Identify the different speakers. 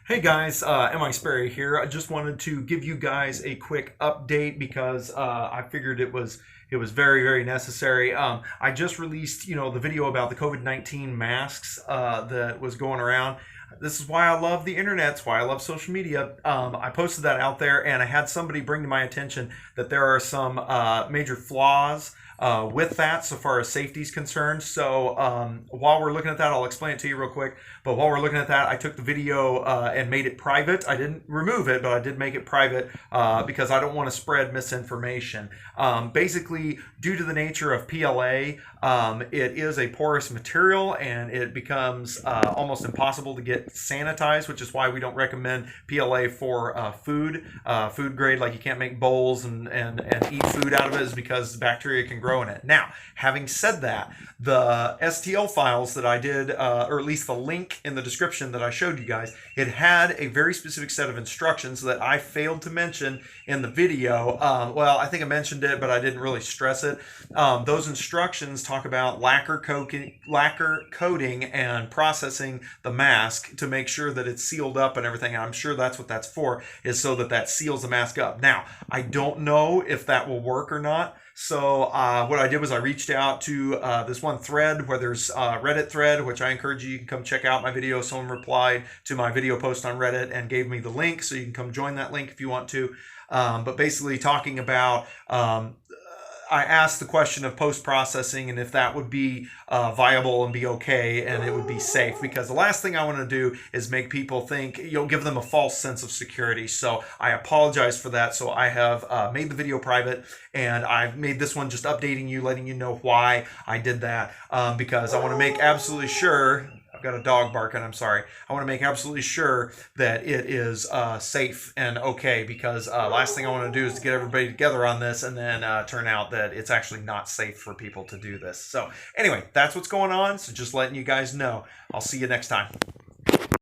Speaker 1: Hey guys, MI Sperry here. I just wanted to give you guys a quick update because I figured it was very necessary. I just released the video about the COVID-19 masks that was going around. This is why I love the internet. It's why I love social media. I posted that out there, and I had somebody bring to my attention that there are some major flaws with that so far as safety is concerned. So while we're looking at that, I'll explain it to you real quick. But while we're looking at that, I took the video and made it private. I didn't remove it, but I did make it private because I don't want to spread misinformation. Basically, due to the nature of PLA, it is a porous material and it becomes almost impossible to get sanitized, which is why we don't recommend PLA for food grade. Like you can't make bowls and eat food out of it, is because bacteria can grow in it. Now, having said that, the STL files that I did, or at least the link in the description that I showed you guys, it had a very specific set of instructions that I failed to mention in the video. Well, I think I mentioned it, but I didn't really stress it. Those instructions talk about lacquer coating and processing the mask to make sure that it's sealed up and everything. And I'm sure that's what that's for, is so that that seals the mask up. Now, I don't know if that will work or not. So what I did was I reached out to this one thread where there's a Reddit thread, which I encourage you, you can come check out my video. Someone replied to my video post on Reddit and gave me the link, so you can come join that link if you want to. But basically talking about I asked the question of post-processing and if that would be viable and be okay and it would be safe, because the last thing I want to do is make people think, give them a false sense of security. So I apologize for that. So I have made the video private, and I've made this one just updating you, letting you know why I did that, because I want to make absolutely sure. Got a dog barking, I'm sorry. I want to make absolutely sure that it is safe and okay, because last thing I want to do is to get everybody together on this and then turn out that it's actually not safe for people to do this. So anyway, that's what's going on. So just letting you guys know. I'll see you next time.